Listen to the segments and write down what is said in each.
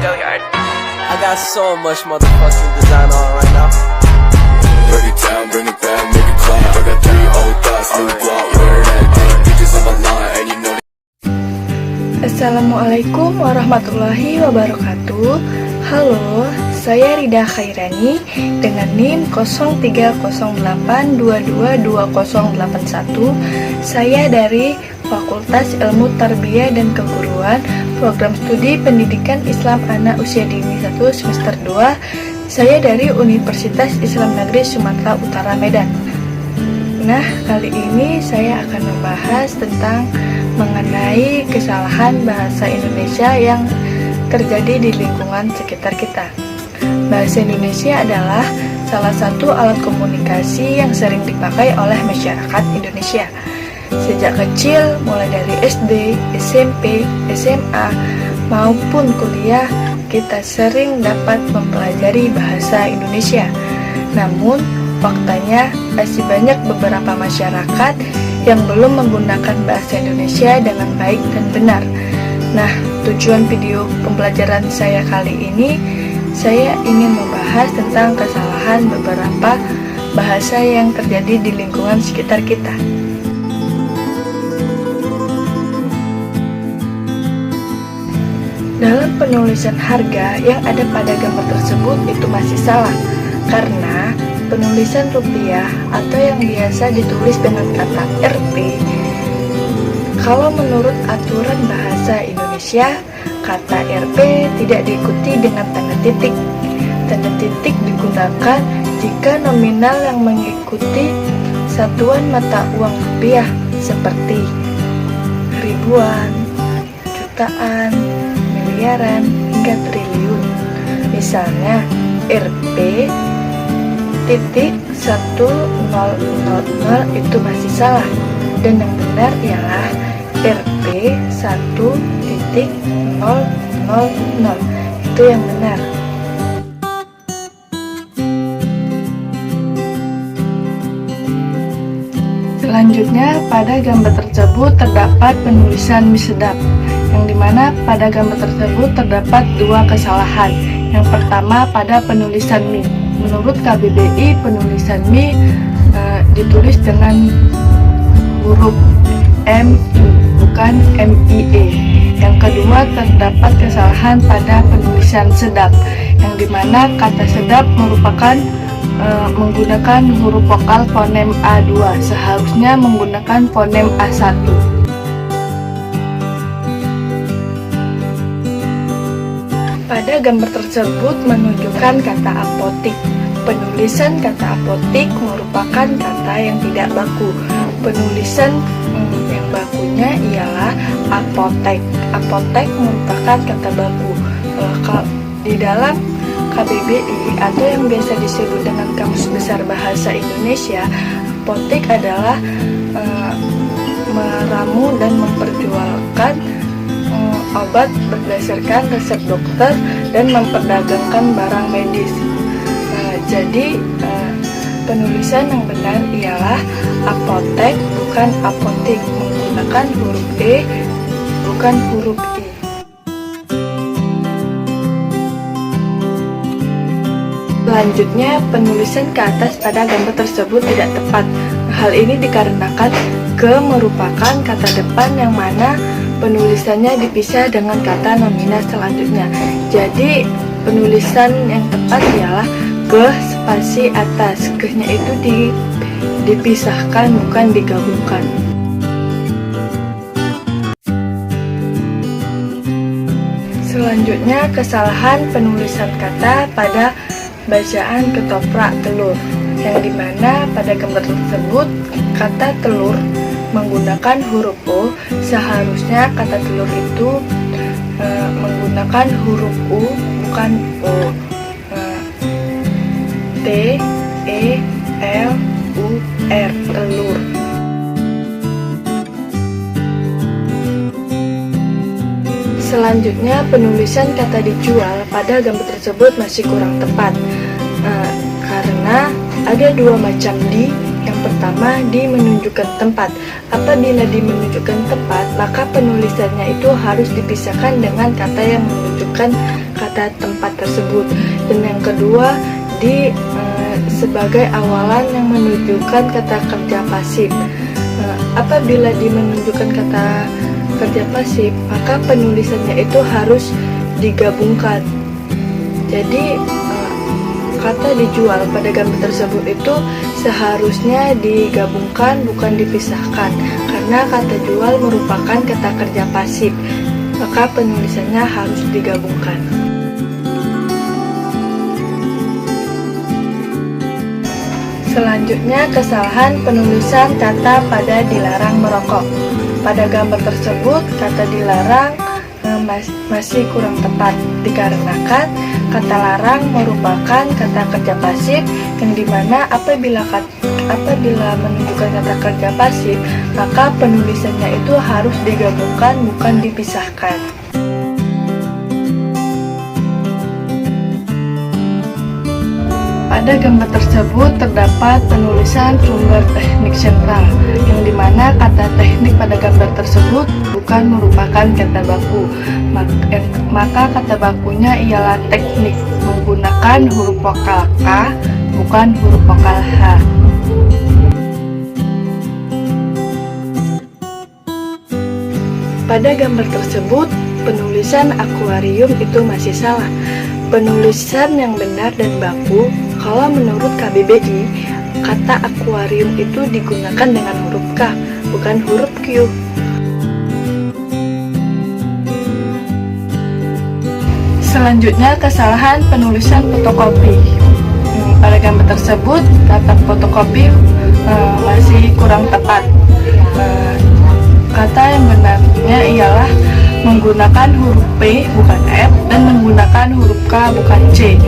I got so much motherfucking design on right now. Break it down, bring it back, make it clap. I got 3 old thoughts, new guap, where that thing. Bitches on my line, and you know. Assalamualaikum warahmatullahi wabarakatuh. Halo, saya Rida Khairani dengan NIM 0308222081. Saya dari Fakultas Ilmu Tarbiyah dan Keguruan, Program Studi Pendidikan Islam Anak Usia Dini 1 semester 2. Saya dari Universitas Islam Negeri Sumatera Utara Medan. Nah, kali ini saya akan membahas tentang mengenai kesalahan bahasa Indonesia yang terjadi di lingkungan sekitar kita. Bahasa Indonesia adalah salah satu alat komunikasi yang sering dipakai oleh masyarakat Indonesia. Sejak kecil, mulai dari SD, SMP, SMA, maupun kuliah, kita sering dapat mempelajari bahasa Indonesia. Namun, faktanya masih banyak beberapa masyarakat yang belum menggunakan bahasa Indonesia dengan baik dan benar. Nah, tujuan video pembelajaran saya kali ini, saya ingin membahas tentang kesalahan beberapa bahasa yang terjadi di lingkungan sekitar kita. Dalam penulisan harga yang ada pada gambar tersebut itu masih salah, karena penulisan rupiah atau yang biasa ditulis dengan kata Rp. Kalau menurut aturan bahasa Indonesia, kata Rp tidak diikuti dengan tanda titik. Tanda titik digunakan jika nominal yang mengikuti satuan mata uang rupiah seperti ribuan, jutaan, miliaran, hingga triliun. Misalnya Rp titik 1000 itu masih salah, dan yang benar ialah Rp 1.000, itu yang benar. Selanjutnya, pada gambar tersebut terdapat penulisan mie sedap, yang dimana pada gambar tersebut terdapat 2 kesalahan. Yang pertama, pada penulisan mie. Menurut KBBI, penulisan mie ditulis dengan huruf M, bukan MIE. Yang kedua, terdapat kesalahan pada penulisan sedap, yang dimana kata sedap merupakan menggunakan huruf vokal fonem A2, seharusnya menggunakan fonem A1. Pada gambar tersebut menunjukkan kata apotik. Penulisan kata apotik merupakan kata yang tidak baku. Penulisan yang bakunya ialah apotek. Apotek merupakan kata baku. Di dalam KBBI atau yang biasa disebut dengan Kamus Besar Bahasa Indonesia, apotek adalah meramu dan memperjualkan obat berdasarkan resep dokter dan memperdagangkan barang medis. Jadi penulisan yang benar ialah apotek, bukan apotik, menggunakan huruf E, bukan huruf I. Selanjutnya, penulisan ke atas pada gambar tersebut tidak tepat. Hal ini dikarenakan ke merupakan kata depan yang mana penulisannya dipisah dengan kata nominal selanjutnya. Jadi, penulisan yang tepat ialah ke spasi atas. Ke-nya itu dipisahkan, bukan digabungkan. Selanjutnya, kesalahan penulisan kata pada bacaan ketoprak telur, yang dimana pada gambar tersebut kata telur menggunakan huruf O, seharusnya kata telur itu menggunakan huruf U, bukan O. T-E-L-U-R, telur. Selanjutnya, penulisan kata dijual pada gambar tersebut masih kurang tepat, karena ada 2 macam di. Yang pertama, di menunjukkan tempat. Apabila di menunjukkan tempat, maka penulisannya itu harus dipisahkan dengan kata yang menunjukkan kata kata tempat tersebut. Dan yang kedua sebagai awalan yang menunjukkan kata kerja pasif. Apabila menunjukkan kata kerja pasif, maka penulisannya itu harus digabungkan. Jadi kata dijual pada gambar tersebut itu seharusnya digabungkan, bukan dipisahkan, karena kata jual merupakan kata kerja pasif, maka penulisannya harus digabungkan. Selanjutnya, kesalahan penulisan kata pada dilarang merokok. Pada gambar tersebut, kata dilarang masih kurang tepat, dikarenakan kata larang merupakan kata kerja pasif, yang dimana apabila menunjukkan kata kerja pasif, maka penulisannya itu harus digabungkan, bukan dipisahkan. Pada gambar tersebut terdapat penulisan sumber teknik sentral, yang dimana kata teknik pada gambar tersebut bukan merupakan kata baku, maka kata bakunya ialah teknik menggunakan huruf vokal K, bukan huruf vokal H. Pada gambar tersebut, penulisan akuarium itu masih salah. Penulisan yang benar dan baku, kalau menurut KBBI, kata akuarium itu digunakan dengan huruf K, bukan huruf Q. Selanjutnya, kesalahan penulisan fotokopi. Pada gambar tersebut, kata fotokopi masih kurang tepat. Kata yang benarnya ialah menggunakan huruf P bukan F dan menggunakan huruf K bukan C.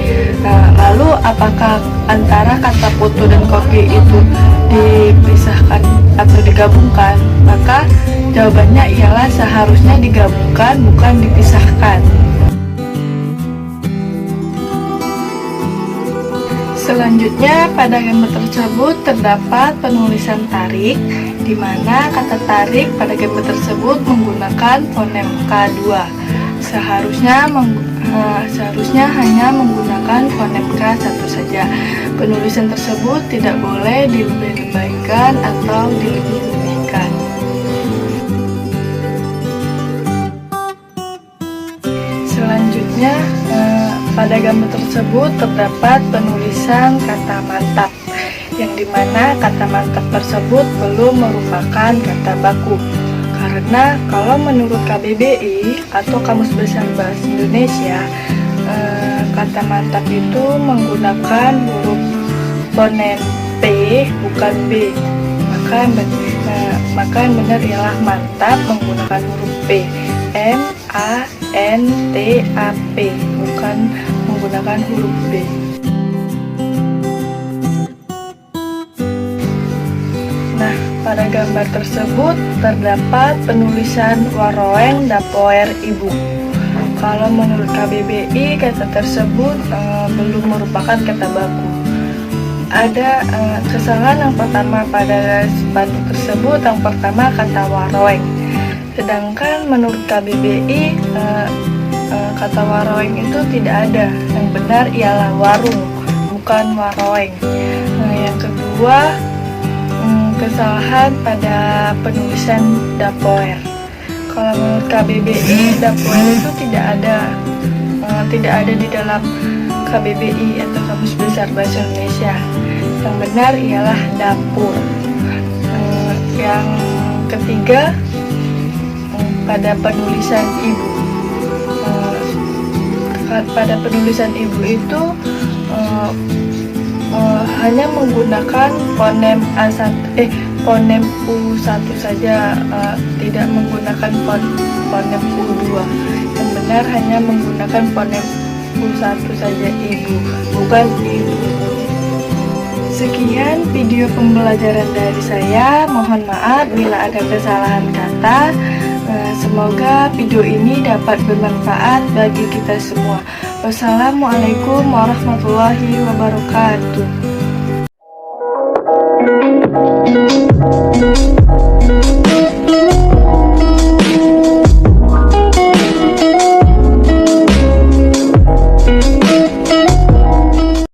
Lalu apakah antara kata foto dan kopi itu dipisahkan atau digabungkan? Maka jawabannya ialah seharusnya digabungkan, bukan dipisahkan. Selanjutnya, pada gambar tersebut terdapat penulisan tarik, di mana kata tarik pada gambar tersebut menggunakan fonem K2. Seharusnya hanya menggunakan fonem K1 saja. Penulisan tersebut tidak boleh dilebih-lebihkan atau dilebih-lebihkan. Selanjutnya, pada gambar tersebut terdapat penulisan kata mantap, yang dimana kata mantap tersebut belum merupakan kata baku. Karena kalau menurut KBBI atau Kamus Besar Bahasa Indonesia, kata mantap itu menggunakan huruf fonem P bukan B. Maka yang benar ialah mantap menggunakan huruf P, MANTAP, bukan menggunakan huruf B. Nah, pada gambar tersebut terdapat penulisan waroeng dapoer ibu. Kalau menurut KBBI, kata tersebut belum merupakan kata baku. Ada kesalahan yang pertama pada spanduk tersebut. Yang pertama, kata waroeng. Sedangkan menurut KBBI, kata waroeng itu tidak ada. Yang benar ialah warung, bukan waroeng. Yang kedua, kesalahan pada penulisan dapoer. Kalau menurut KBBI, dapoer itu tidak ada di dalam KBBI atau Kamus Besar Bahasa Indonesia. Yang benar ialah dapur. Yang ketiga, pada penulisan ibu. Pada penulisan ibu itu hanya menggunakan fonem fonem U1 saja, tidak menggunakan fonem U2. Yang benar hanya menggunakan fonem U1 saja, ibu, bukan ibu. Sekian video pembelajaran dari saya. Mohon maaf bila ada kesalahan kata. Semoga video ini dapat bermanfaat bagi kita semua. Wassalamualaikum warahmatullahi wabarakatuh.